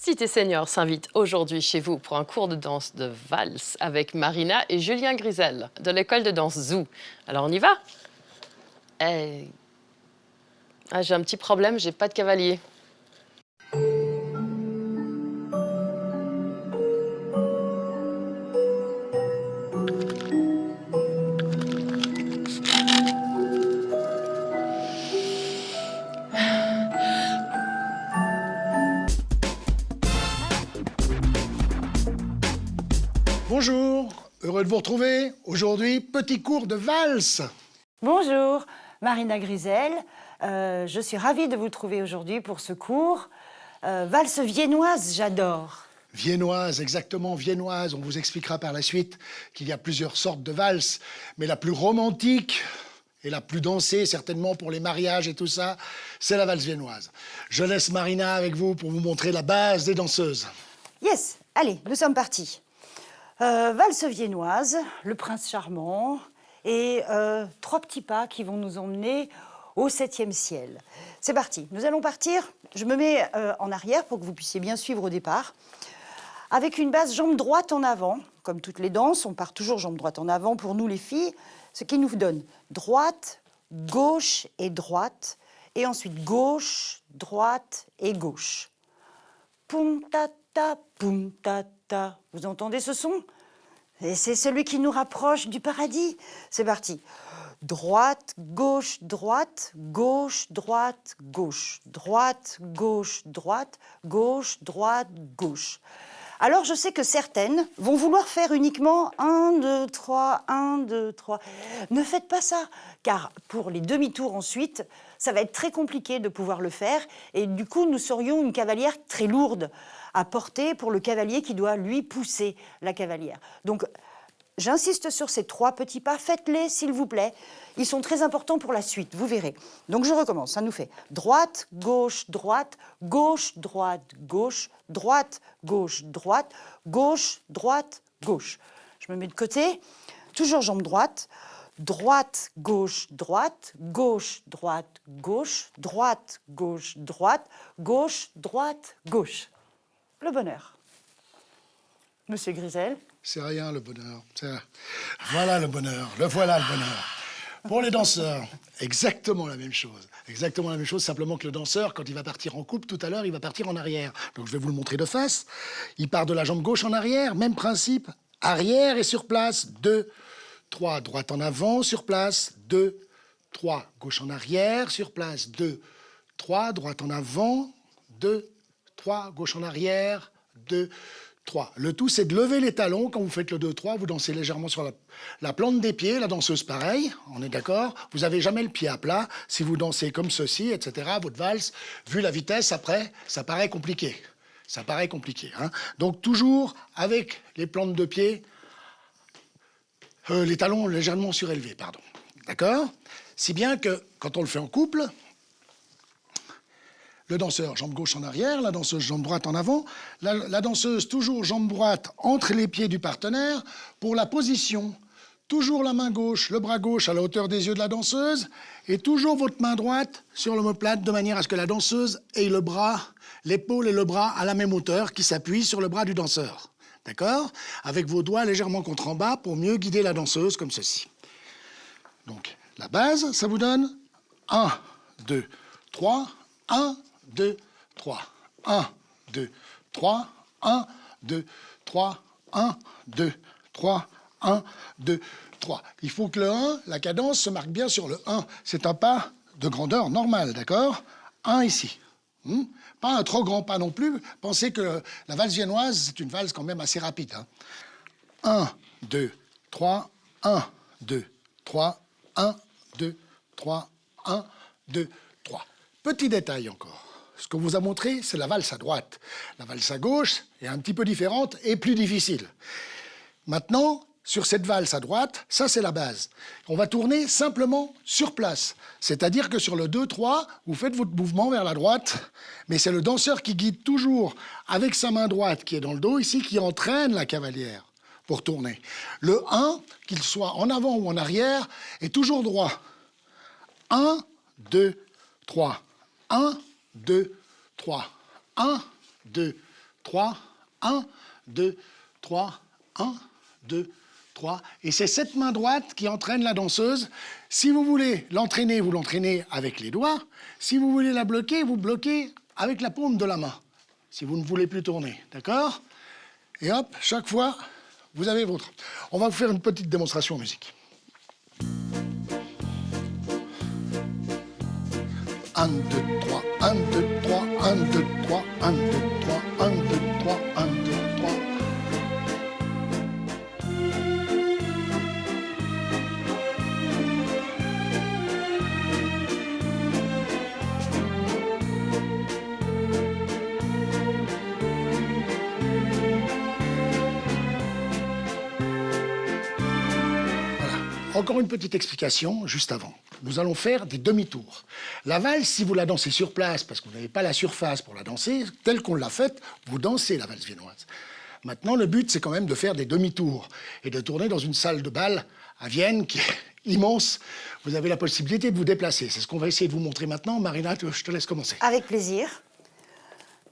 Cité Senior s'invite aujourd'hui chez vous pour un cours de danse de valse avec Marina et Julien Grisel de l'école de danse Zoo. Alors on y va? J'ai un petit problème, j'ai pas de cavalier. Bonjour, heureux de vous retrouver. Aujourd'hui, petit cours de valse. Bonjour, Marina Grisel. Je suis ravie de vous trouver aujourd'hui pour ce cours. Valse viennoise, j'adore. Viennoise, exactement, viennoise. On vous expliquera par la suite qu'il y a plusieurs sortes de valses, mais la plus romantique et la plus dansée, certainement pour les mariages et tout ça, c'est la valse viennoise. Je laisse Marina avec vous pour vous montrer la base des danseuses. Yes, allez, nous sommes partis. Valse viennoise, le prince charmant et trois petits pas qui vont nous emmener au 7e ciel. C'est parti, nous allons partir. Je me mets en arrière pour que vous puissiez bien suivre au départ. Avec une base jambe droite en avant, comme toutes les danses, on part toujours jambe droite en avant pour nous les filles, ce qui nous donne droite, gauche et droite, et ensuite gauche, droite et gauche. Poum ta ta, poum ta ta. Vous entendez ce son? Et c'est celui qui nous rapproche du paradis. C'est parti. Droite, gauche, droite, gauche, droite, gauche, droite, gauche, droite, gauche, droite, gauche. Alors, je sais que certaines vont vouloir faire uniquement 1, 2, 3, 1, 2, 3. Ne faites pas ça, car pour les demi-tours ensuite, ça va être très compliqué de pouvoir le faire. Et du coup, nous serions une cavalière très lourde à porter pour le cavalier qui doit, lui, pousser la cavalière. Donc, j'insiste sur ces 3 petits pas. Faites-les, s'il vous plaît. Ils sont très importants pour la suite, vous verrez. Donc, je recommence. Ça nous fait droite, gauche, droite, gauche, droite, gauche, droite, gauche, droite, gauche, droite, gauche. Je me mets de côté. Toujours jambe droite. Droite, gauche, droite, gauche, droite, gauche, droite, gauche, droite, gauche, droite, gauche. Le bonheur. Monsieur Grisel. C'est rien le bonheur. Voilà le bonheur. Le voilà le bonheur. Pour les danseurs, exactement la même chose. Exactement la même chose, simplement que le danseur, quand il va partir en couple, tout à l'heure, il va partir en arrière. Donc je vais vous le montrer de face. Il part de la jambe gauche en arrière, même principe. Arrière et sur place, 2, 3. Droite en avant, sur place, 2, 3. Gauche en arrière, sur place, 2, 3. Droite en avant, 2, 3. Gauche en arrière, 2, 3. Le tout, c'est de lever les talons. Quand vous faites le 2-3, vous dansez légèrement sur la plante des pieds. La danseuse, pareil, on est d'accord? Vous n'avez jamais le pied à plat. Si vous dansez comme ceci, etc., votre valse, vu la vitesse, après, ça paraît compliqué. Ça paraît compliqué. Hein? Donc, toujours avec les plantes de pied, les talons légèrement surélevés, pardon. D'accord? Si bien que, quand on le fait en couple, le danseur, jambe gauche en arrière, la danseuse, jambe droite en avant, la danseuse, toujours jambe droite entre les pieds du partenaire. Pour la position, toujours la main gauche, le bras gauche à la hauteur des yeux de la danseuse, et toujours votre main droite sur l'omoplate, de manière à ce que la danseuse ait le bras, l'épaule et le bras à la même hauteur, qui s'appuie sur le bras du danseur. D'accord? Avec vos doigts légèrement contre en bas pour mieux guider la danseuse, comme ceci. Donc, la base, ça vous donne 1, 2, 3, 1, 2, 3, 1, 2, 3, 1, 2, 3, 1, 2, 3, 1, 2, 3. Il faut que le 1, la cadence, se marque bien sur le 1. C'est un pas de grandeur normale, d'accord? 1 ici. Pas un trop grand pas non plus. Pensez que la valse viennoise, c'est une valse quand même assez rapide. 1, 2, 3, 1, 2, 3, 1, 2, 3, 1, 2, 3. Petit détail encore. Ce qu'on vous a montré, c'est la valse à droite. La valse à gauche est un petit peu différente et plus difficile. Maintenant, sur cette valse à droite, ça c'est la base. On va tourner simplement sur place. C'est-à-dire que sur le 2-3, vous faites votre mouvement vers la droite, mais c'est le danseur qui guide toujours avec sa main droite qui est dans le dos ici, qui entraîne la cavalière pour tourner. Le 1, qu'il soit en avant ou en arrière, est toujours droit. 1, 2, 3. 1, 2, 3. 1, 2, 3, 1, 2, 3, 1, 2, 3. Et c'est cette main droite qui entraîne la danseuse. Si vous voulez l'entraîner, vous l'entraînez avec les doigts. Si vous voulez la bloquer, vous bloquez avec la paume de la main. Si vous ne voulez plus tourner, d'accord? Et hop, chaque fois, vous avez votre. On va vous faire une petite démonstration en musique. 1, 2, 3, 1, 2, 3, 1, 2, 3, 1, 2, 3, 1, 2, 3, 1, 2, 3. Encore une petite explication, juste avant. Nous allons faire des demi-tours. La valse, si vous la dansez sur place, parce que vous n'avez pas la surface pour la danser, telle qu'on l'a faite, vous dansez la valse viennoise. Maintenant, le but, c'est quand même de faire des demi-tours et de tourner dans une salle de bal à Vienne qui est immense. Vous avez la possibilité de vous déplacer. C'est ce qu'on va essayer de vous montrer maintenant. Marina, je te laisse commencer. Avec plaisir.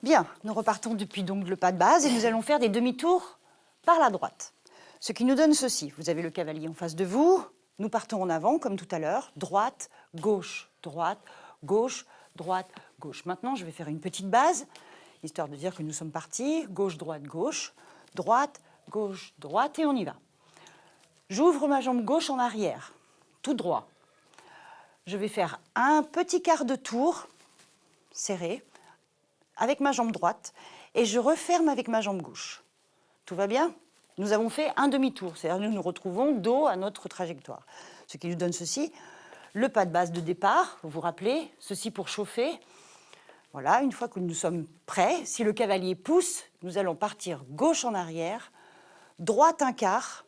Bien, nous repartons depuis donc le pas de base et nous allons faire des demi-tours par la droite. Ce qui nous donne ceci. Vous avez le cavalier en face de vous. Nous partons en avant, comme tout à l'heure. Droite, gauche, droite, gauche, droite, gauche. Maintenant, je vais faire une petite base, histoire de dire que nous sommes partis. Gauche, droite, gauche, droite, gauche, droite, et on y va. J'ouvre ma jambe gauche en arrière, tout droit. Je vais faire un petit quart de tour, serré, avec ma jambe droite, et je referme avec ma jambe gauche. Tout va bien ? Nous avons fait un demi-tour, c'est-à-dire nous nous retrouvons dos à notre trajectoire. Ce qui nous donne ceci, le pas de base de départ, vous vous rappelez, ceci pour chauffer. Voilà, une fois que nous sommes prêts, si le cavalier pousse, nous allons partir gauche en arrière, droite un quart,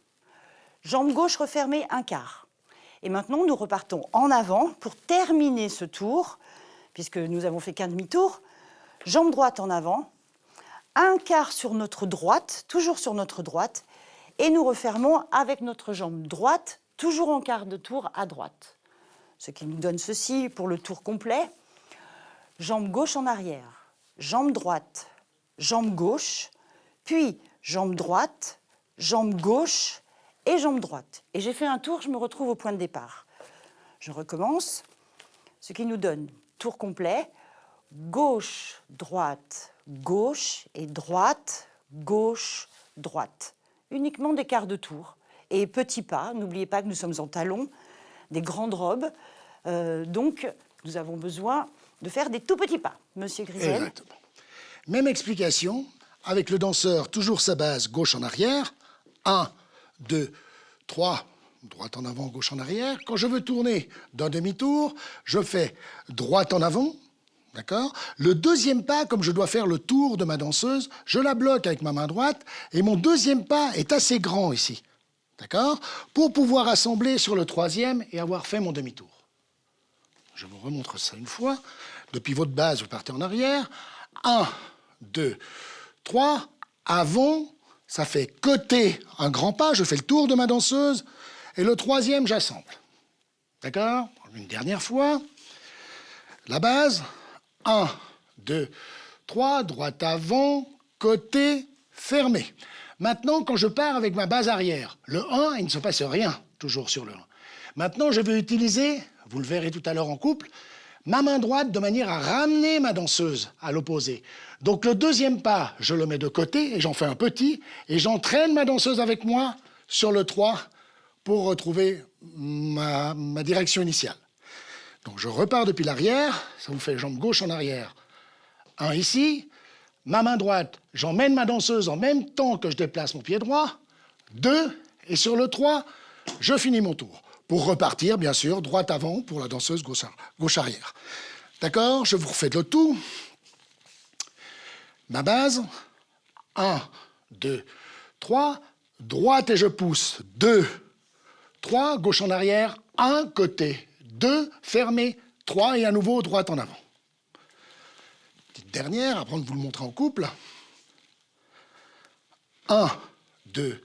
jambe gauche refermée un quart. Et maintenant, nous repartons en avant pour terminer ce tour, puisque nous avons fait qu'un demi-tour, jambe droite en avant, un quart sur notre droite, toujours sur notre droite, et nous refermons avec notre jambe droite, toujours en quart de tour à droite. Ce qui nous donne ceci pour le tour complet. Jambe gauche en arrière, jambe droite, jambe gauche, puis jambe droite, jambe gauche et jambe droite. Et j'ai fait un tour, je me retrouve au point de départ. Je recommence, ce qui nous donne tour complet, gauche, droite, gauche et droite, gauche, droite. Uniquement des quarts de tour. Et petits pas, n'oubliez pas que nous sommes en talons, des grandes robes. Donc, nous avons besoin de faire des tout petits pas. Monsieur Grisel. Exactement. Même explication, avec le danseur, toujours sa base, gauche en arrière. 1, 2, 3, droite en avant, gauche en arrière. Quand je veux tourner d'un demi-tour, je fais droite en avant. D'accord ? Le deuxième pas, comme je dois faire le tour de ma danseuse, je la bloque avec ma main droite et mon deuxième pas est assez grand ici. D'accord ? Pour pouvoir assembler sur le troisième et avoir fait mon demi-tour. Je vous remontre ça une fois. Depuis votre base, vous partez en arrière. 1, 2, 3. Avant, ça fait côté un grand pas. Je fais le tour de ma danseuse. Et le troisième, j'assemble. D'accord ? Une dernière fois. La base. 1, 2, 3, droite avant, côté, fermé. Maintenant, quand je pars avec ma base arrière, le 1, il ne se passe rien, toujours sur le 1. Maintenant, je vais utiliser, vous le verrez tout à l'heure en couple, ma main droite de manière à ramener ma danseuse à l'opposé. Donc le deuxième pas, je le mets de côté et j'en fais un petit, et j'entraîne ma danseuse avec moi sur le 3 pour retrouver ma direction initiale. Donc je repars depuis l'arrière, ça vous fait jambe gauche en arrière. 1 ici, ma main droite, j'emmène ma danseuse en même temps que je déplace mon pied droit. 2, et sur le 3, je finis mon tour. Pour repartir, bien sûr, droite avant pour la danseuse gauche arrière. D'accord ? Je vous refais le tout. Ma base, 1, 2, 3, droite et je pousse. 2, 3, gauche en arrière, 1 côté. 2, fermé, 3 et à nouveau droite en avant. Petite dernière, avant de vous le montrer en couple. 1, 2,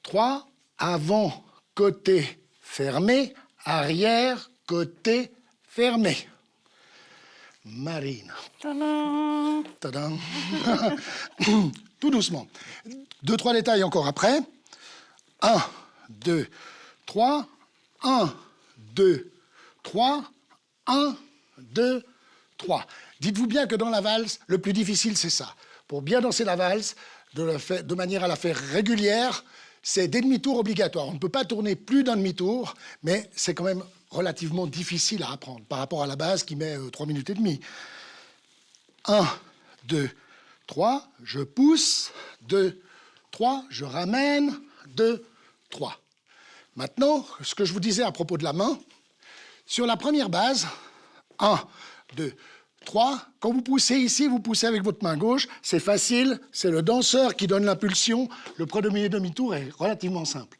3, avant, côté, fermé, arrière, côté, fermé. Marina. Tadam. Tadam. Tout doucement. 2-3 détails encore après. 1, 2, 3. 1, 2, 3. 1, 2, 3. Dites-vous bien que dans la valse, le plus difficile, c'est ça. Pour bien danser la valse, de manière à la faire régulière, c'est des demi-tours obligatoires. On ne peut pas tourner plus d'un demi-tour, mais c'est quand même relativement difficile à apprendre par rapport à la base qui met 3 minutes et demie. 1, 2, 3, je pousse. 2, 3, je ramène. 2, 3. Maintenant, ce que je vous disais à propos de la main, sur la première base, 1, 2, 3, quand vous poussez ici, vous poussez avec votre main gauche, c'est facile, c'est le danseur qui donne l'impulsion, le premier demi-tour est relativement simple.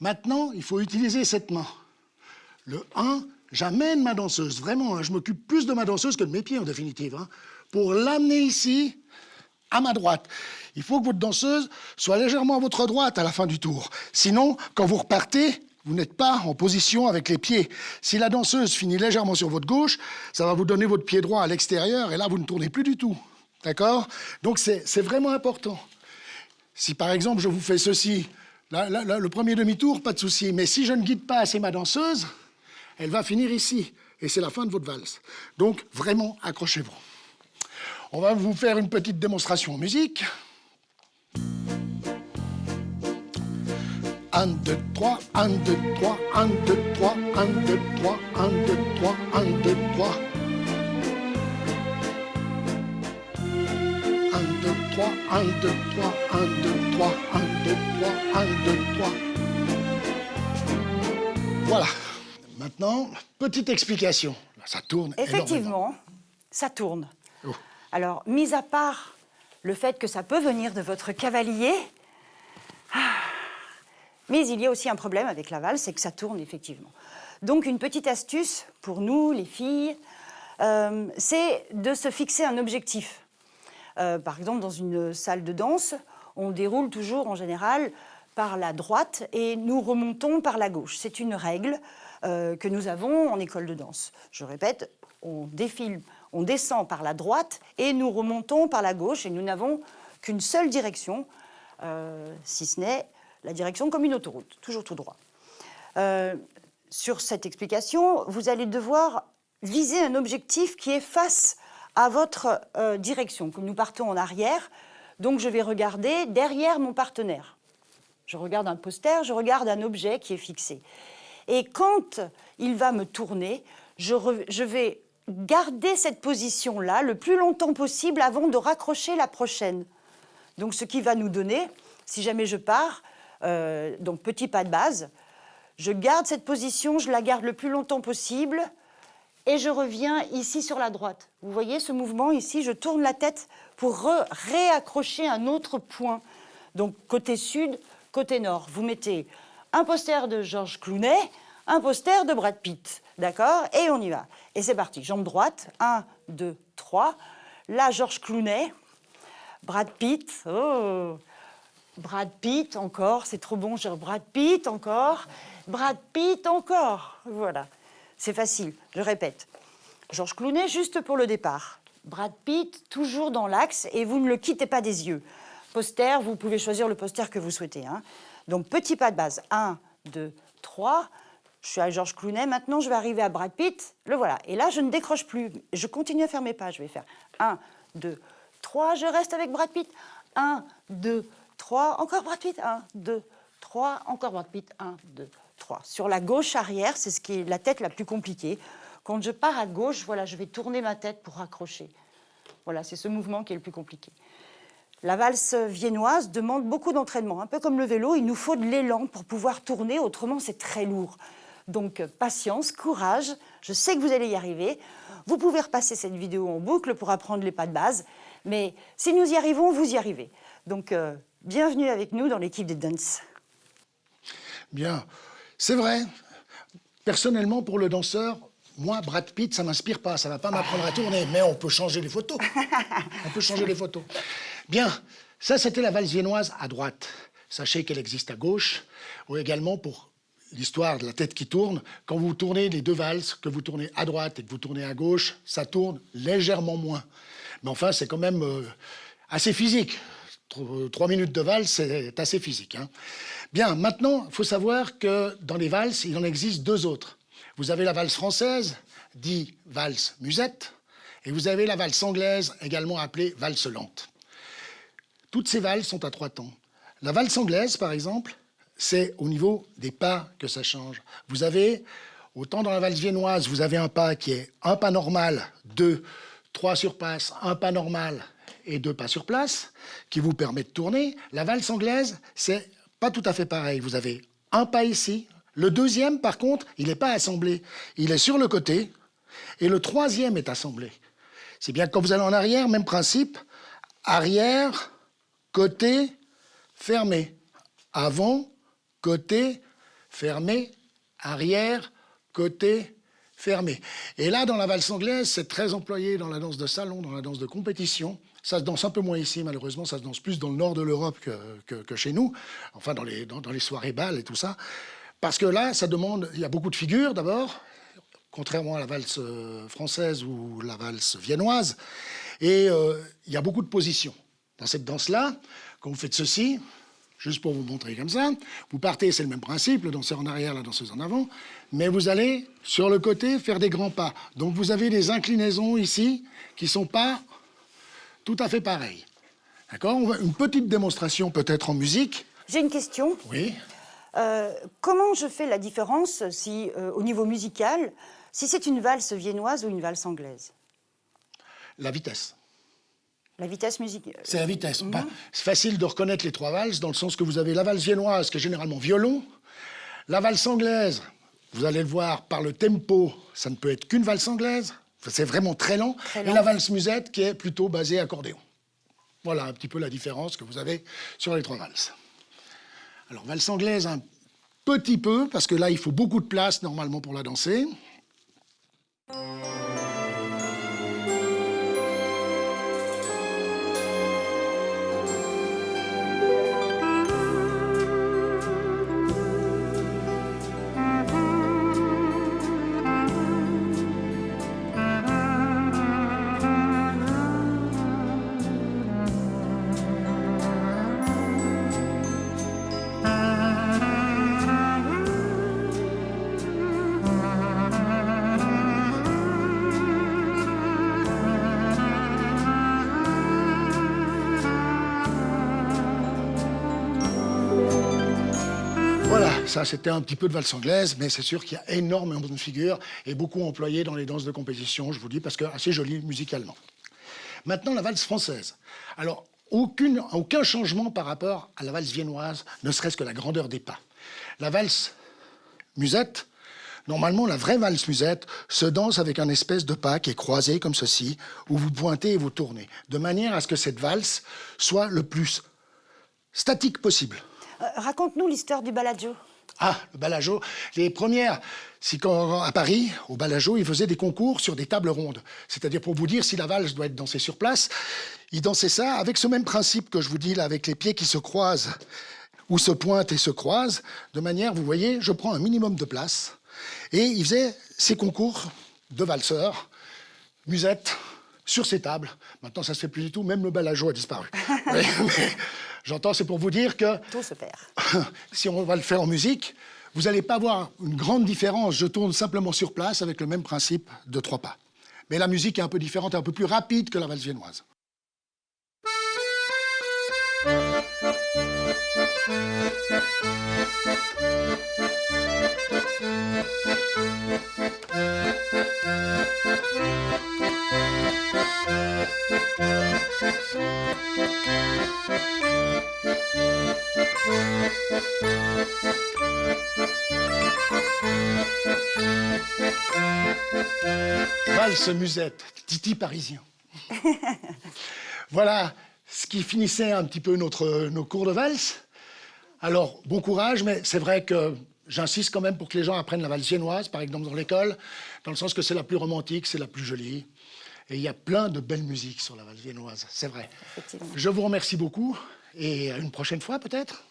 Maintenant, il faut utiliser cette main. Le 1, j'amène ma danseuse, vraiment, hein, je m'occupe plus de ma danseuse que de mes pieds en définitive, hein, pour l'amener ici, à ma droite. Il faut que votre danseuse soit légèrement à votre droite à la fin du tour. Sinon, quand vous repartez, vous n'êtes pas en position avec les pieds. Si la danseuse finit légèrement sur votre gauche, ça va vous donner votre pied droit à l'extérieur et là, vous ne tournez plus du tout. D'accord? Donc, c'est vraiment important. Si, par exemple, je vous fais ceci, le premier demi-tour, pas de souci. Mais si je ne guide pas assez ma danseuse, elle va finir ici. Et c'est la fin de votre valse. Donc, vraiment, accrochez-vous. On va vous faire une petite démonstration en musique. 1, 2, 3, 1, 2, 3, 1, 2, 3, 1, 2, 3, 1, 2, 3, 1, 2, 3. 1, 2, 3, 1, 2, 3, 1, 2, 3, 1, 2, 3, 1, 2, 3. Voilà. Maintenant, petite explication. Ça tourne Effectivement, énormément. ça tourne. Oh. Alors, mis à part le fait que ça peut venir de votre cavalier, mais il y a aussi un problème avec la valse, c'est que ça tourne effectivement. Donc, une petite astuce pour nous, les filles, c'est de se fixer un objectif. Par exemple, dans une salle de danse, on déroule toujours en général par la droite et nous remontons par la gauche. C'est une règle que nous avons en école de danse. Je répète, on descend par la droite et nous remontons par la gauche et nous n'avons qu'une seule direction, si ce n'est la direction comme une autoroute, toujours tout droit. Sur cette explication, vous allez devoir viser un objectif qui est face à votre direction. Comme nous partons en arrière, donc je vais regarder derrière mon partenaire. Je regarde un poster, je regarde un objet qui est fixé. Et quand il va me tourner, je vais garder cette position-là le plus longtemps possible avant de raccrocher la prochaine. Donc ce qui va nous donner, si jamais je pars, donc petit pas de base, je garde cette position, je la garde le plus longtemps possible et je reviens ici sur la droite. Vous voyez ce mouvement ici, je tourne la tête pour réaccrocher un autre point. Donc côté sud, côté nord. Vous mettez un poster de Georges Clooney, un poster de Brad Pitt, d'accord? Et on y va. Et c'est parti, jambe droite, 1, 2, 3. Là, Georges Clooney, Brad Pitt, oh, Brad Pitt encore, c'est trop bon, Brad Pitt encore, Brad Pitt encore. Voilà, c'est facile, je répète. Georges Clooney, juste pour le départ. Brad Pitt, toujours dans l'axe, et vous ne le quittez pas des yeux. Poster, vous pouvez choisir le poster que vous souhaitez. Hein. Donc, petit pas de base, 1, 2, 3. Je suis à Georges Clooney, maintenant je vais arriver à Brad Pitt, le voilà. Et là, je ne décroche plus, je continue à faire mes pas. Je vais faire 1, 2, 3, je reste avec Brad Pitt. 1, 2, 3, encore Brad Pitt. 1, 2, 3, encore Brad Pitt. 1, 2, 3. Sur la gauche arrière, c'est ce qui est la tête la plus compliquée. Quand je pars à gauche, voilà, je vais tourner ma tête pour raccrocher. Voilà, c'est ce mouvement qui est le plus compliqué. La valse viennoise demande beaucoup d'entraînement. Un peu comme le vélo, il nous faut de l'élan pour pouvoir tourner, autrement c'est très lourd. Donc patience, courage, je sais que vous allez y arriver. Vous pouvez repasser cette vidéo en boucle pour apprendre les pas de base, mais si nous y arrivons, vous y arrivez. Donc bienvenue avec nous dans l'équipe des Dance. Bien, c'est vrai. Personnellement, pour le danseur, moi, Brad Pitt, ça m'inspire pas, ça va pas m'apprendre à tourner, mais on peut changer les photos. On peut changer les photos. Bien, ça c'était la valse viennoise à droite. Sachez qu'elle existe à gauche, ou également pour l'histoire de la tête qui tourne, quand vous tournez les deux valses, que vous tournez à droite et que vous tournez à gauche, ça tourne légèrement moins. Mais enfin, c'est quand même assez physique. 3 minutes de valse, c'est assez physique. Hein. Bien, maintenant, il faut savoir que dans les valses, il en existe 2 autres. Vous avez la valse française, dit valse musette, et vous avez la valse anglaise, également appelée valse lente. Toutes ces valses sont à 3 temps. La valse anglaise, par exemple, c'est au niveau des pas que ça change. Vous avez, autant dans la valse viennoise, vous avez un pas qui est un pas normal, 2, 3 sur passe, un pas normal et 2 pas sur place, qui vous permet de tourner. La valse anglaise, c'est pas tout à fait pareil. Vous avez un pas ici. Le deuxième, par contre, il n'est pas assemblé. Il est sur le côté. Et le troisième est assemblé. C'est bien que quand vous allez en arrière, même principe. Arrière, côté, fermé. Avant, côté, fermé. Arrière, côté, fermé. Et là, dans la valse anglaise, c'est très employé dans la danse de salon, dans la danse de compétition. Ça se danse un peu moins ici, malheureusement. Ça se danse plus dans le nord de l'Europe que chez nous. Enfin, dans les soirées balles et tout ça. Parce que là, ça demande... Il y a beaucoup de figures, d'abord, contrairement à la valse française ou la valse viennoise. Et il y a beaucoup de positions. Dans cette danse-là, quand vous faites ceci, juste pour vous montrer comme ça, vous partez, c'est le même principe, le danseur en arrière, la danseuse en avant, mais vous allez, sur le côté, faire des grands pas. Donc vous avez des inclinaisons ici qui ne sont pas tout à fait pareilles. D'accord ? Une petite démonstration peut-être en musique. J'ai une question. Oui. Comment je fais la différence si, au niveau musical, si c'est une valse viennoise ou une valse anglaise? La vitesse. La vitesse musicale. C'est la vitesse. C'est facile de reconnaître les 3 valses, dans le sens que vous avez la valse viennoise, qui est généralement violon. La valse anglaise, vous allez le voir par le tempo, ça ne peut être qu'une valse anglaise. C'est vraiment très lent. Et la valse musette, qui est plutôt basée accordéon. Voilà un petit peu la différence que vous avez sur les 3 valses. Alors, valse anglaise, un petit peu, parce que là, il faut beaucoup de place, normalement, pour la danser. Voilà, ça c'était un petit peu de valse anglaise, mais c'est sûr qu'il y a énormément de figures et beaucoup employées dans les danses de compétition, je vous dis, parce que assez jolie musicalement. Maintenant, la valse française. Alors, aucun changement par rapport à la valse viennoise, ne serait-ce que la grandeur des pas. La valse musette, normalement, la vraie valse musette se danse avec un espèce de pas qui est croisé comme ceci, où vous pointez et vous tournez, de manière à ce que cette valse soit le plus statique possible. Raconte-nous l'histoire du Bellagio. Ah, le Bellagio. Les premières, à Paris, au Bellagio, ils faisaient des concours sur des tables rondes. C'est-à-dire, pour vous dire si la valse doit être dansée sur place, ils dansaient ça avec ce même principe que je vous dis là, avec les pieds qui se croisent, ou se pointent et se croisent, de manière, vous voyez, je prends un minimum de place. Et ils faisaient ces concours de valseurs, musettes, sur ces tables. Maintenant, ça se fait plus du tout, même le Bellagio a disparu. mais j'entends, c'est pour vous dire que... Tout se perd. Si on va le faire en musique, vous n'allez pas voir une grande différence. Je tourne simplement sur place avec le même principe de 3 pas. Mais la musique est un peu différente, un peu plus rapide que la valse viennoise. Valse musette, Titi parisien. Voilà ce qui finissait un petit peu nos cours de valse. Alors, bon courage, mais c'est vrai que j'insiste quand même pour que les gens apprennent la valse viennoise, par exemple dans l'école, dans le sens que c'est la plus romantique, c'est la plus jolie. Et il y a plein de belles musiques sur la valse viennoise, c'est vrai. Je vous remercie beaucoup et à une prochaine fois peut-être.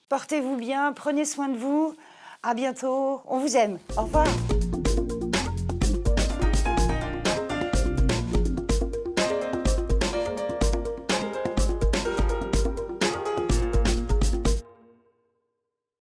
Portez-vous bien, prenez soin de vous. À bientôt. On vous aime. Au revoir.